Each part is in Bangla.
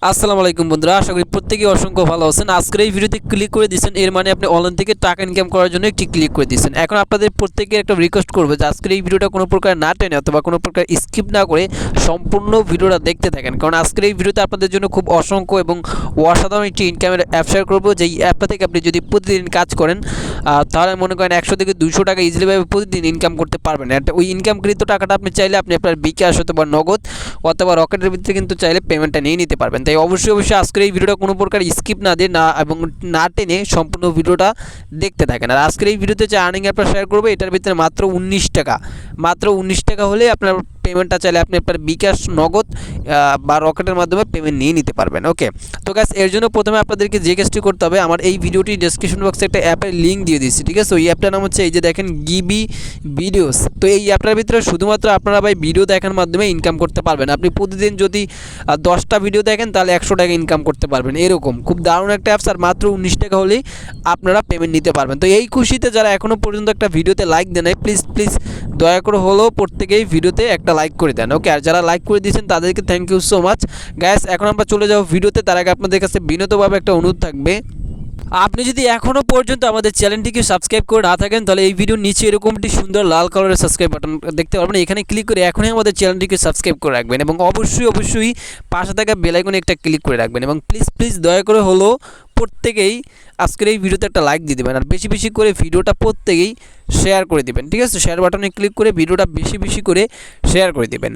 আসসালামু আলাইকুম বন্ধুরা, আশা করি প্রত্যেকেই অসংখ্য ভালো আছেন। আজকের এই ভিডিওতে ক্লিক করে দিয়েছেন, এর মানে আপনি অনলাইন থেকে টাকা ইনকাম করার জন্য একটি ক্লিক করে দিয়েছেন। এখন আপনাদের প্রত্যেকের একটা রিকোয়েস্ট করবো যে আজকের এই ভিডিওটা কোনো প্রকার না টেনে অথবা কোনো প্রকার স্কিপ না করে সম্পূর্ণ ভিডিওটা দেখতে থাকেন, কারণ আজকের এই ভিডিওতে আপনাদের জন্য খুব অসংখ্য এবং অসাধারণ একটি ইনকামের অ্যাপ শেয়ার করবো। যেই অ্যাপটা থেকে আপনি যদি প্রতিদিন কাজ করেন তাহলে মনে করেন 100 থেকে 200 টাকা ইজিলিভাবে প্রতিদিন ইনকাম করতে পারবেন। ওই ইনকামকৃত টাকাটা আপনি চাইলে আপনি আপনার বিকাশ অথবা নগদ অথবা রকেটের ভিতরে কিন্তু চাইলে পেমেন্টটা নিয়ে নিতে পারবেন। তাই অবশ্যই আজকের এই ভিডিওটা কোনো প্রকার স্কিপ না দিয়ে এবং না টেনে সম্পূর্ণ ভিডিওটা দেখতে থাকেন। আর আজকের এই ভিডিওতে যে আর্নিং অ্যাপটা শেয়ার করবো এটার ভিতরে মাত্র 19 টাকা হলে আপনার পেমেন্টটা চাইলে আপনি আপনার বিকাশ নগদ বা রকেটের মাধ্যমে পেমেন্ট নিয়ে নিতে পারবেন। ওকে, তো গাইস এর জন্য প্রথমে আপনাদেরকে যে কাজটি করতে হবে, আমার এই ভিডিওটি ডেসক্রিপশন বক্সে একটা অ্যাপের লিঙ্ক দিয়ে দিচ্ছি, ঠিক আছে? ওই অ্যাপটার নাম হচ্ছে এই যে দেখেন গিভি ভিডিওস। তো এই অ্যাপটার ভিতরে শুধুমাত্র আপনারা ভাই ভিডিও দেখার মাধ্যমে ইনকাম করতে পারবেন। আপনি প্রতিদিন যদি 10টা ভিডিও দেখেন তাহলে 100 টাকা ইনকাম করতে পারবেন। এরকম খুব দারুণ একটা অ্যাপস, আর মাত্র 19 টাকা হলেই আপনারা পেমেন্ট নিতে পারবেন। তো এই খুশিতে যারা এখনও পর্যন্ত একটা ভিডিওতে লাইক দেন নাই, প্লিজ দয়া করে হলেও প্রত্যেকেই ভিডিওতে একটা লাইক করে দেন। ওকে, আর যারা লাইক করে দিয়েছেন তাদেরকে thank you so much. Guys এখন আমরা চলে যাব ভিডিওতে। তার আগে আপনাদের কাছে বিনীতভাবে একটা অনুরোধ থাকবে, আপনি যদি এখনও পর্যন্ত আমাদের চ্যানেলটিকে সাবস্ক্রাইব করে না থাকেন তাহলে এই ভিডিওর নিচে এরকম একটি সুন্দর লাল কালারের সাবস্ক্রাইব বাটন দেখতে পারবেন। এখানে ক্লিক করে এখনই আমাদের চ্যানেলটিকে সাবস্ক্রাইব করে রাখবেন এবং অবশ্যই পাশে থাকা বেল আইকনে একটা ক্লিক করে রাখবেন। এবং প্লিজ দয়া করে হলো প্রত্যেকেই আজকের এই ভিডিওতে একটা লাইক দিয়ে দেবেন, আর বেশি করে ভিডিওটা প্রত্যেকেই শেয়ার করে দিবেন, ঠিক আছে? শেয়ার বাটনে ক্লিক করে ভিডিওটা বেশি করে শেয়ার করে দিবেন।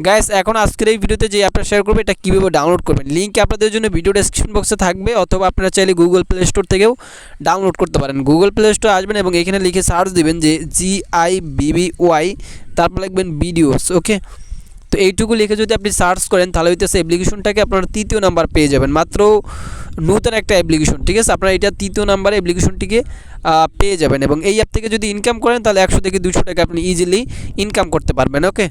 গাইস এখন আজকের এই ভিডিওতে যে অ্যাপটা শেয়ার করবে এটা কীভাবে ডাউনলোড করবেন, লিঙ্ক আপনাদের জন্য ভিডিও ডেসক্রিপশন বক্সে থাকবে, অথবা আপনারা চাইলে গুগল প্লে স্টোর থেকেও ডাউনলোড করতে পারেন। গুগল প্লে স্টোরে আসবেন এবং এখানে লিখে সার্চ দিবেন যে GIVVY, তারপর লিখবেন ভিডিওস। ওকে, তো এইটুকু লিখে যদি আপনি সার্চ করেন তাহলে হইতেছে অ্যাপ্লিকেশনটাকে আপনারা 3য় নাম্বার পেয়ে যাবেন। মাত্র নতুন একটা অ্যাপ্লিকেশন, ঠিক আছে? আপনারা এটা 3য় নাম্বারে অ্যাপ্লিকেশনটিকে পেয়ে যাবেন এবং এই অ্যাপ থেকে যদি ইনকাম করেন তাহলে 100 থেকে 200 টাকা আপনি ইজিলি ইনকাম করতে পারবেন। ওকে,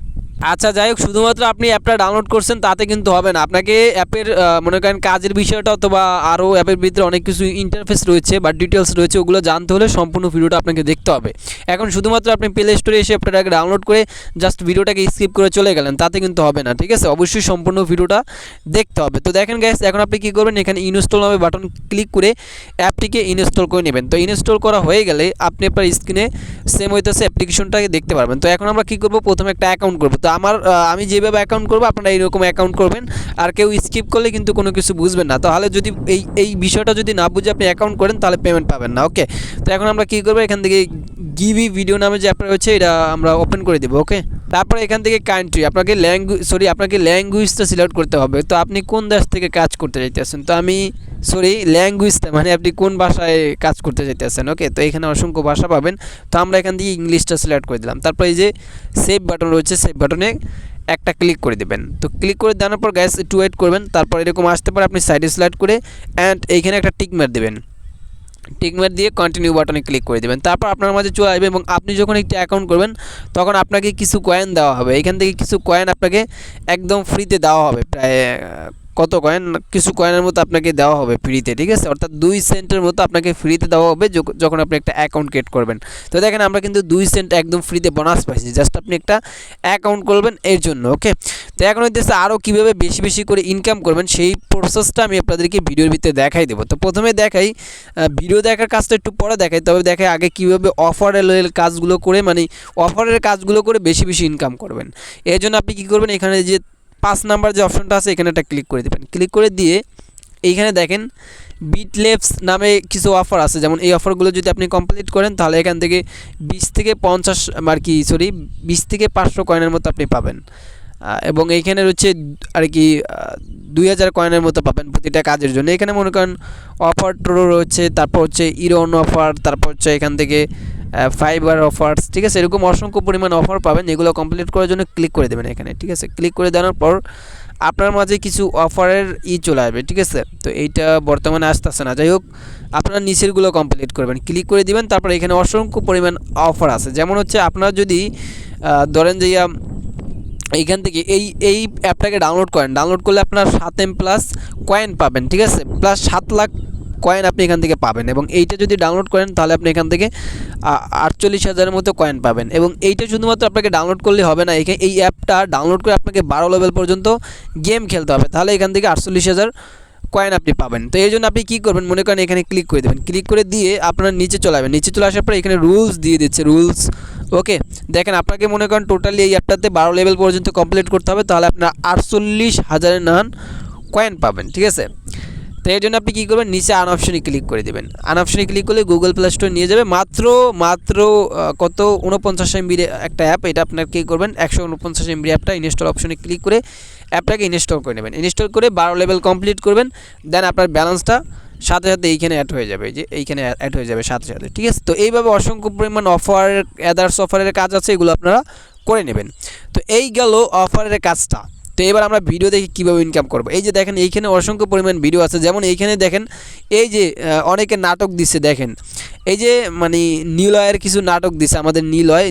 আচ্ছা যাই হোক, শুধুমাত্র আপনি অ্যাপটা ডাউনলোড করছেন তাতে কিন্তু হবে না। আপনাকে অ্যাপের মনে করেন কাজের বিষয়টা অথবা আরও অ্যাপের ভিতরে অনেক কিছু ইন্টারফেস রয়েছে বা ডিটেলস রয়েছে, ওগুলো জানতে হলে সম্পূর্ণ ভিডিওটা আপনাকে দেখতে হবে। এখন শুধুমাত্র আপনি প্লে স্টোরে এসে অ্যাপটাকে ডাউনলোড করে জাস্ট ভিডিওটাকে স্কিপ করে চলে গেলেন তাতে কিন্তু হবে না, ঠিক আছে? অবশ্যই সম্পূর্ণ ভিডিওটা দেখতে হবে। তো দেখেন গাইস এখন আপনি কী করবেন, এখানে ইনস্টল নামে বাটন ক্লিক করে অ্যাপটিকে ইনস্টল করে নেবেন। তো ইনস্টল করা হয়ে গেলে আপনি আপনার স্ক্রিনে সেম হইতেছে অ্যাপ্লিকেশনটাকে দেখতে পারবেন। তো এখন আমরা কী করবো, প্রথমে একটা অ্যাকাউন্ট করবো। তো আমি যেভাবে অ্যাকাউন্ট করবো আপনারা এইরকম অ্যাকাউন্ট করবেন, আর কেউ স্কিপ করলে কিন্তু কোনো কিছু বুঝবেন না। তাহলে যদি এই বিষয়টা যদি না বুঝে আপনি অ্যাকাউন্ট করেন তাহলে পেমেন্ট পাবেন না। ওকে, তো এখন আমরা কী করবো, এখান থেকে গিভি ভিডিও নামে যে অ্যাপটা রয়েছে এটা আমরা ওপেন করে দেবো। ওকে, তারপরে এখান থেকে কান্ট্রি আপনাকে ল্যাঙ্গুয়েজটা সিলেক্ট করতে হবে। তো আপনি কোন দেশ থেকে কাজ করতে চাইতেছেন, তো আমি ল্যাঙ্গুয়েজটা মানে আপনি কোন ভাষায় কাজ করতে চাইতেছেন। ওকে, তো এখানে অসংখ্য ভাষা পাবেন। তো আমরা এখান থেকে ইংলিশটা সিলেক্ট করে দিলাম। তারপর এই যে সেভ বাটন রয়েছে, সেভ বাটনে একটা ক্লিক করে দেবেন। তো ক্লিক করে দেওয়ার পর গ্যাস একটু ওয়েট করবেন, তারপর এরকম আসতে পারে, আপনি সাইডে সিলেক্ট করে অ্যান্ড এইখানে একটা টিক মার দেবেন। টিক মার দিয়ে কন্টিনিউ বাটনে ক্লিক করে দেবেন। তারপর আপনার মাঝে চলে আসবে এবং আপনি যখন একটি অ্যাকাউন্ট করবেন তখন আপনাকে কিছু কয়েন দেওয়া হবে। এখান থেকে কিছু কয়েন আপনাকে একদম ফ্রিতে দেওয়া হবে, প্রায় কত কয়েন, কিছু কয়েনের মতো আপনাকে দেওয়া হবে ফ্রিতে, ঠিক আছে? অর্থাৎ 2 সেন্টের মতো আপনাকে ফ্রিতে দেওয়া হবে যখন আপনি একটা অ্যাকাউন্ট ক্রিয়েট করবেন। তো দেখেন আমরা কিন্তু 2 সেন্ট একদম ফ্রিতে বোনাস পাইছি, জাস্ট আপনি একটা অ্যাকাউন্ট করবেন এর জন্য। ওকে, তো এখন হইতেছে আরও কীভাবে বেশি করে ইনকাম করবেন সেই প্রসেসটা আমি আপনাদেরকে ভিডিওর ভিতরে দেখাই দেবো। তো প্রথমে দেখাই, ভিডিও দেখার কাজটা একটু পরে দেখাই, তবে দেখাই আগে কীভাবে অফারের কাজগুলো করে, মানে অফারের কাজগুলো করে বেশি ইনকাম করবেন। এর জন্য আপনি কী করবেন, এখানে যে 5 নাম্বার যে অপশনটা আছে এখানে একটা ক্লিক করে দেবেন। ক্লিক করে দিয়ে এইখানে দেখেন বিটলেপস নামে কিছু অফার আছে, যেমন এই অফারগুলো যদি আপনি কমপ্লিট করেন তাহলে এখান থেকে 20 থেকে 500 কয়েনের মতো আপনি পাবেন, এবং এইখানে রয়েছে আর কি 2000 কয়েনের মতো পাবেন প্রতিটা কাজের জন্য। এখানে মনে করেন অফার টোরো রয়েছে, তারপর হচ্ছে ইরন অফার, তারপর হচ্ছে এখান থেকে ফাইবার অফার্স, ঠিক আছে? এরকম অসংখ্য পরিমাণ অফার পাবেন। এগুলো কমপ্লিট করার জন্য ক্লিক করে দেবেন এখানে, ঠিক আছে? ক্লিক করে দেওয়ার পর আপনার মাঝে কিছু অফারের চলে আসবে, ঠিক আছে? তো এইটা বর্তমানে আসতেছে না, যাই হোক আপনারা নিচেরগুলো কমপ্লিট করবেন, ক্লিক করে দিবেন। তারপর এখানে অসংখ্য পরিমাণ অফার আছে, যেমন হচ্ছে আপনারা যদি ধরেন যে এইখান থেকে এই অ্যাপটাকে ডাউনলোড করেন, ডাউনলোড করলে আপনার 7M+ কয়েন পাবেন, ঠিক আছে? প্লাস 7 লাখ কয়েন আপনি এখান থেকে পাবেন এবং এইটা যদি ডাউনলোড করেন তাহলে আপনি এখান থেকে 48,000-এর মতো কয়েন পাবেন। এবং এইটা শুধুমাত্র আপনাকে ডাউনলোড করলে হবে না, এই অ্যাপটা ডাউনলোড করে আপনাকে 12 লেভেল পর্যন্ত গেম খেলতে হবে, তাহলে এখান থেকে 48,000 কয়েন আপনি পাবেন। তো এই জন্য আপনি কী করবেন, মনে করেন এখানে ক্লিক করে দেবেন, ক্লিক করে দিয়ে আপনার নিচে চলে আসবেন, নিচে চলে আসার পরে এখানে রুলস দিয়ে দিচ্ছে, রুলস। ওকে, দেখেন আপনাকে মনে করেন টোটালি এই অ্যাপটাতে 12 লেভেল পর্যন্ত কমপ্লিট করতে হবে, তাহলে আপনার 48,000 নান কয়েন পাবেন, ঠিক আছে। তো এর জন্য আপনি কী করবেন, নিচে আন অপশনে ক্লিক করে দেবেন। আন অপশনে ক্লিক করলে গুগল প্লে স্টোর নিয়ে যাবে, মাত্র কত 49 MB একটা অ্যাপ। এটা আপনার কী করবেন, 149 MB অ্যাপটা ইনস্টল অপশনে ক্লিক করে অ্যাপটাকে ইনস্টল করে নেবেন। ইনস্টল করে 12 লেভেল কমপ্লিট করবেন, দেন আপনার ব্যালেন্সটা সাথে সাথে এইখানে অ্যাড হয়ে যাবে, যে এইখানে অ্যাড হয়ে যাবে সাথে সাথে, ঠিক আছে। তো এইভাবে অসংখ্য পরিমাণ অফার, আদার্স অফারের কাজ আছে, এগুলো আপনারা করে নেবেন। তো এই গেল অফারের কাজটা। তো এবার আমরা ভিডিও দেখে কীভাবে ইনকাম করব। এই যে দেখেন এইখানে অসংখ্য পরিমাণ ভিডিও আছে, যেমন এইখানে দেখেন এই যে অনেকে নাটক দিচ্ছে, দেখেন এই যে মানে নিলয়ের কিছু নাটক দিছে, আমাদের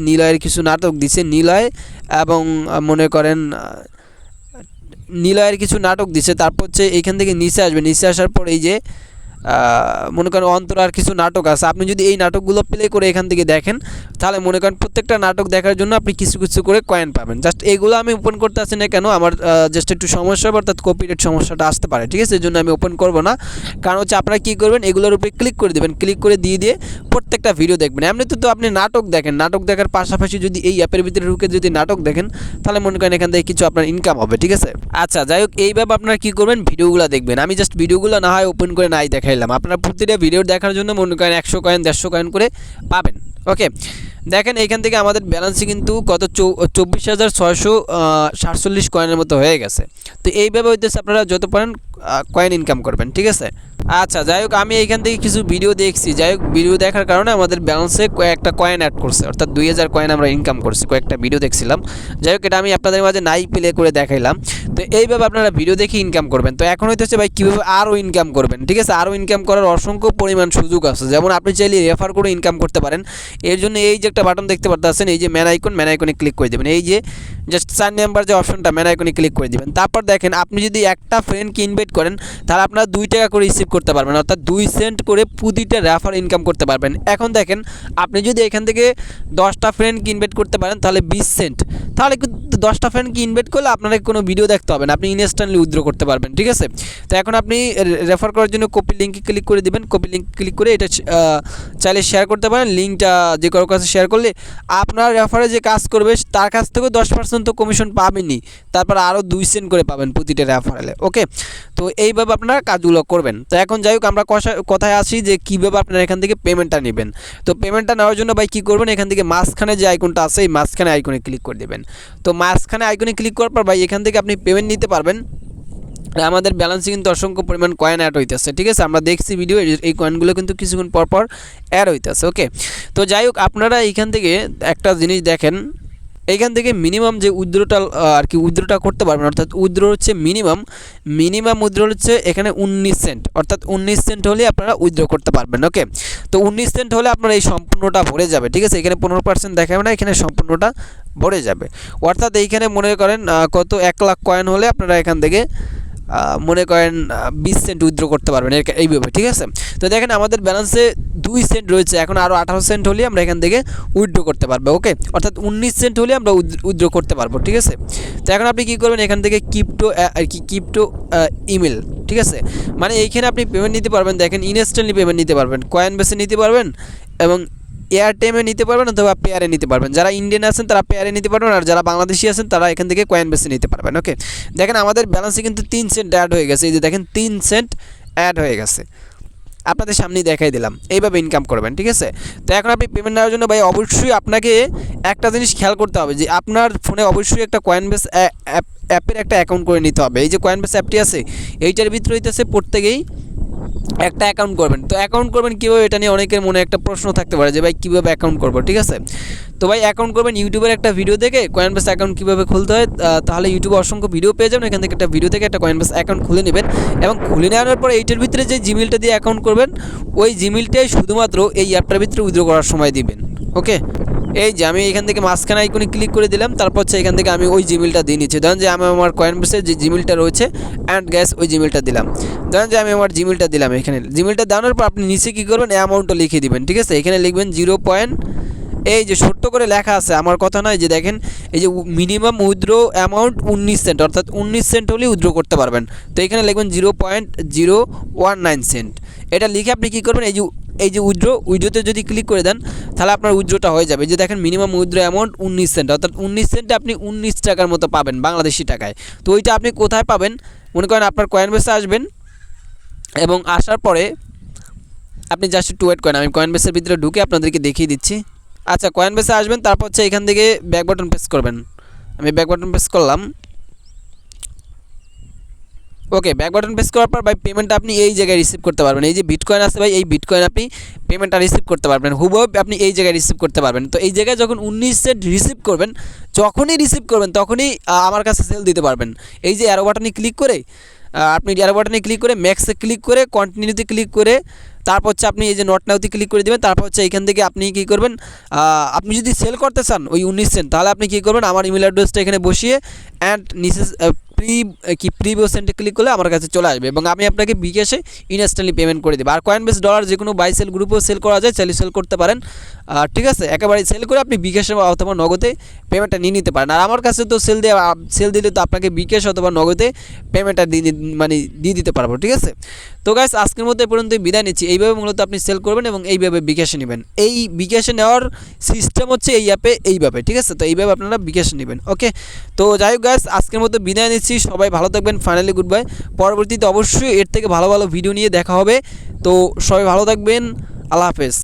নিলয়ের কিছু নাটক দিছে, নিলয় এবং মনে করেন নিলয়ের কিছু নাটক দিছে। তারপর হচ্ছে এইখান থেকে নিচে আসবে, নিচে আসার পর এই যে মনে করেন অন্তরার কিছু নাটক আছে, আপনি যদি এই নাটকগুলো প্লে করে এখান থেকে দেখেন তাহলে মনে করেন প্রত্যেকটা নাটক দেখার জন্য আপনি কিছু কিছু করে কয়েন পাবেন। জাস্ট এগুলো আমি ওপেন করতে আসি না কেন, আমার জাস্ট একটু সমস্যা হবে, অর্থাৎ কপিরাইট সমস্যাটা আসতে পারে, ঠিক আছে। এই জন্য আমি ওপেন করব না, কারণ হচ্ছে আপনারা কী করবেন, এগুলোর উপরে ক্লিক করে দেবেন, ক্লিক করে দিয়ে প্রত্যেকটা ভিডিও দেখবেন। এমনিতে তো আপনি নাটক দেখেন, নাটক দেখার পাশাপাশি যদি এই অ্যাপের ভিতরে ঢুকে যদি নাটক দেখেন তাহলে মনে করেন এখান থেকে কিছু আপনার ইনকাম হবে, ঠিক আছে। আচ্ছা, যাই হোক, এইভাবে আপনারা কী করবেন, ভিডিওগুলো দেখবেন। আমি জাস্ট ভিডিওগুলো না হয় ওপেন করে নাই দেখাইলাম, আপনারা প্রতিটা ভিডিও দেখার জন্য মনে করেন 100 কয়েন 150 কয়েন করে পাবেন। ওকে, দেখেন এইখান থেকে আমাদের ব্যালেন্সে কিন্তু কত 24,647 কয়েনের মতো হয়ে গেছে। তো এইভাবে হইতেছে আপনারা যত পারেন কয়েন ইনকাম করবেন, ঠিক আছে। আচ্ছা, যাই হোক, আমি এইখান থেকে কিছু ভিডিও দেখছি, যাই হোক ভিডিও দেখার কারণে আমাদের ব্যালেন্সে কয়েকটা কয়েন অ্যাড করছে, অর্থাৎ 2000 কয়েন আমরা ইনকাম করছি, কয়েকটা ভিডিও দেখছিলাম। যাই হোক, এটা আমি আপনাদের মাঝে নাই প্লে করে দেখাইলাম। তো এইভাবে আপনারা ভিডিও দেখে ইনকাম করবেন। তো এখন হইতেছে ভাই কীভাবে আরও ইনকাম করবেন, ঠিক আছে। আরও ইনকাম করার অসংখ্য পরিমাণ সুযোগ আছে, যেমন আপনি চাইলে রেফার করে ইনকাম করতে পারেন। এর জন্য এই যে একটা বাটন দেখতে পাচ্ছেন, এই যে ম্যান আইকনে ক্লিক করে দেবেন, এই যে জাস্ট 4 নাম্বার যে অপশনটা, ম্যান আইকনে ক্লিক করে দেবেন। তারপর দেখেন আপনি যদি একটা ফ্রেন্ডকে ইনভাইট করেন তাহলে আপনারা 2 টাকা করে রিসিভ করতে পারবেন, অর্থাৎ 2 সেন্ট করে প্রতিটা রেফার ইনকাম করতে পারবেন। এখন দেখেন আপনি যদি এখান থেকে 10টা ফ্রেন্ডকে ইনভাইট করতে পারেন তাহলে 20 সেন্ট, তাহলে 10টা ফ্রেন্ডকে ইনভাইট করলে আপনাকে কোনো ভিডিও দেখতে হবে না, আপনি ইনস্ট্যান্টলি উইথড্র করতে পারবেন, ঠিক আছে। তো এখন আপনি রেফার করার জন্য কপি লিঙ্কে ক্লিক করে দেবেন, কপি লিঙ্ক ক্লিক করে এটা চাইলে শেয়ার করতে পারেন। লিঙ্কটা যে কারোর কাছে শেয়ার করলে আপনার রেফারে যে কাজ করবে তার কাছ থেকেও 10% তো কমিশন পাবেনই, তারপর আরও 2 সেন্ট করে পাবেন প্রতিটা রেফারেলে। ওকে, তো এইভাবে আপনারা কাজগুলো করবেন। তো এখন যাই হোক, আমরা কথায় আসি যে কীভাবে আপনারা এখান থেকে পেমেন্টটা নেবেন। তো পেমেন্টটা নেওয়ার জন্য ভাই কী করবেন, এখান থেকে মাঝখানে যে আইকনটা আছে এই মাঝখানে আইকনে ক্লিক করে দেবেন। তো মাঝখানে আইকনে ক্লিক করার পর ভাই এখান থেকে আপনি পেমেন্ট নিতে পারবেন। আমাদের ব্যালেন্সে কিন্তু অসংখ্য পরিমাণ কয়েন অ্যাড হইতেছে, ঠিক আছে। আমরা দেখছি ভিডিও, এই কয়েনগুলো কিন্তু কিছুক্ষণ পর অ্যাড হইতেছে। ওকে, তো যাই হোক, আপনারা এইখান থেকে একটা জিনিস দেখেন, এইখান থেকে মিনিমাম যে উইথড্রটা আর কি উইথড্রটা করতে পারবেন, অর্থাৎ উইথড্র হচ্ছে মিনিমাম উইথড্র হচ্ছে এখানে 19 সেন্ট, অর্থাৎ 19 সেন্ট হলে আপনারা উইথড্র করতে পারবেন। ওকে, তো 19 সেন্ট হলে আপনার এই সম্পূর্ণটা ভরে যাবে, ঠিক আছে। এখানে 15% দেখাবে না, এখানে সম্পূর্ণটা ভরে যাবে, অর্থাৎ এইখানে মনে করেন কত 1 লাখ কয়েন হলে আপনারা এখান থেকে মনে করেন 20 সেন্ট উইথড্র করতে পারবেন এইভাবে, ঠিক আছে। তো দেখেন আমাদের ব্যালেন্সে 2 সেন্ট রয়েছে, এখন আরও 18 সেন্ট হলে আমরা এখান থেকে উইথড্র করতে পারবো। ওকে, অর্থাৎ 19 সেন্ট হলে আমরা উইথড্র করতে পারবো, ঠিক আছে। তো এখন আপনি কী করবেন, এখান থেকে ক্রিপ্টো ইমেল, ঠিক আছে, মানে এইখানে আপনি পেমেন্ট নিতে পারবেন। দেখেন ইনস্ট্যান্টলি পেমেন্ট নিতে পারবেন, কয়েন বেসে নিতে পারবেন এবং এয়ারটেমে নিতে পারবেন অথবা পেয়ারে নিতে পারবেন। যারা ইন্ডিয়ান আছেন তারা পেয়ারে নিতে পারবেন, আর যারা বাংলাদেশি আছেন তারা এখান থেকে কয়েন বেসে নিতে পারবেন। ওকে, দেখেন আমাদের ব্যালেন্সে কিন্তু 3 সেন্ট অ্যাড হয়ে গেছে, এই যে দেখেন 3 সেন্ট অ্যাড হয়ে গেছে, আপনাদের সামনেই দেখাই দিলাম। এইভাবে ইনকাম করবেন, ঠিক আছে। তো এখন আপনি পেমেন্ট নেওয়ার জন্য ভাই অবশ্যই আপনাকে একটা জিনিস খেয়াল করতে হবে, যে আপনার ফোনে অবশ্যই একটা কয়েনবেস অ্যাপের একটা অ্যাকাউন্ট করে নিতে হবে। এই যে কয়েনবেস অ্যাপটি আছে এইটার ভিতরে হইতেছে প্রত্যেকেই একটা অ্যাকাউন্ট করবেন। তো অ্যাকাউন্ট করবেন কীভাবে, এটা নিয়ে অনেকের মনে একটা প্রশ্ন থাকতে পারে যে ভাই কীভাবে অ্যাকাউন্ট করবো, ঠিক আছে। তো ভাই অ্যাকাউন্ট করবেন ইউটিউবের একটা ভিডিও দেখে, কয়েনবেস অ্যাকাউন্ট কীভাবে খুলতে হয়, তাহলে ইউটিউবে অসংখ্য ভিডিও পেয়ে যাবেন, এখান থেকে একটা ভিডিও থেকে একটা কয়েনবেস অ্যাকাউন্ট খুলে নেবেন এবং খুলে নেওয়ার পর এইটার ভিতরে যে জিমেলটা দিয়ে অ্যাকাউন্ট করবেন ওই জিমেলটাই শুধুমাত্র এই অ্যাপটার ভিতরে উইথড্র করার সময় দিবেন। ওকে, এই যে আমি এখান থেকে মাঝখানে আইকনে ক্লিক করে দিলাম, তারপর হচ্ছে এখান থেকে আমি ওই জিমেলটা দিয়ে নিচ্ছি। ধরেন যে আমি আমার কয়েনবেসের যে জিমেলটা রয়েছে অ্যান্ড গ্যাস ওই জিমেলটা দিলাম। ধরেন যে আমি আমার জিমেলটা দিলাম, এখানে জিমেলটা দেওয়ার পর আপনি নিচে কী করবেন, অ্যামাউন্টটা লিখে দিবেন, ঠিক আছে। এখানে লিখবেন 0. এই যে ছোট্ট করে লেখা আছে, আমার কথা নয়, যে দেখেন এই যে মিনিমাম উইথড্র অ্যামাউন্ট 19 সেন্ট, অর্থাৎ 19 সেন্ট হলেই উইথড্র করতে পারবেন। তো এখানে লিখবেন 0.019 সেন্ট। এটা লিখে আপনি কী করবেন, এই যে উইথড্রোতে যদি ক্লিক করে দেন তাহলে আপনার উইথড্রোটা হয়ে যাবে। যে দেখেন মিনিমাম উইথড্রো অ্যামাউন্ট 19 সেন্ট, অর্থাৎ 19 সেন্টে আপনি 19 টাকার মতো পাবেন বাংলাদেশি টাকায়। তো ওইটা আপনি কোথায় পাবেন, মনে করেন আপনার কয়েনবেসে আসবেন এবং আসার পরে আপনি জাস্ট একটু ওয়েট করেন, আমি কয়েনবেসের ভিতরে ঢুকে আপনাদেরকে দেখিয়ে দিচ্ছি। আচ্ছা, কয়েনবেসে আসবেন, তারপর হচ্ছে এখান থেকে ব্যাক বাটন প্রেস করবেন। আমি ব্যাক বাটন প্রেস করলাম। ওকে, ব্যাক বাটন প্রেস করার পর ভাই পেমেন্টটা আপনি এই জায়গায় রিসিভ করতে পারবেন। এই যে বিটকয়েন আছে ভাই, এই বিটকয়েন আপনি পেমেন্টটা রিসিভ করতে পারবেন, হুবহু আপনি এই জায়গায় রিসিভ করতে পারবেন। তো এই জায়গায় যখন 19 সেন্ট রিসিভ করবেন, যখনই রিসিভ করবেন তখনই আমার কাছে সেল দিতে পারবেন। এই যে অ্যারো বাটনে ক্লিক করে আপনি অ্যারো বাটনে ক্লিক করে ম্যাক্সে ক্লিক করে কন্টিনিউতে ক্লিক করে তারপর হচ্ছে আপনি এই যে নট নাওতে ক্লিক করে দেবেন। তারপর হচ্ছে এইখান থেকে আপনি কী করবেন, আপনি যদি সেল করতে চান ওই 19 সেন্ট, তাহলে আপনি কী করবেন, আমার ইমেল অ্যাড্রেসটা এখানে বসিয়ে অ্যান্ড নিচে প্রিভিউ সেন্টে ক্লিক করলে আমার কাছে চলে আসবে এবং আমি আপনাকে বিকাশে ইনস্ট্যান্টলি পেমেন্ট করে দেবো। আর কয়েনবেস ডলার যে কোনো বাই সেল গ্রুপেও সেল করা যায়, চাইলে সেল করতে পারেন, ঠিক আছে। একেবারে সেল করে আপনি বিকাশে অথবা নগদে পেমেন্টটা নিয়ে নিতে পারেন। আর আমার কাছে তো সেল দিলে তো আপনাকে বিকাশ অথবা নগদে পেমেন্টটা দিয়ে দিতে পারবো, ঠিক আছে। তো গাইস, আজকের মতো এ পর্যন্ত বিদায় নিচ্ছি। এইভাবে মূলত আপনি সেল করবেন এবং এইভাবে বিকাশে নেবেন। এই বিকাশে নেওয়ার সিস্টেম হচ্ছে এই অ্যাপে এইভাবে, ঠিক আছে। তো এইভাবে আপনারা বিকাশে নেবেন। ওকে, তো যাই হোক গাইস, আজকের মতো বিদায় নিচ্ছি। সবাই ভালো থাকবেন। Finally good bye. পরবর্তীতে অবশ্যই এর থেকে ভালো ভালো ভিডিও নিয়ে দেখা হবে। তো সবাই ভালো থাকবেন। আল্লাহ হাফেজ।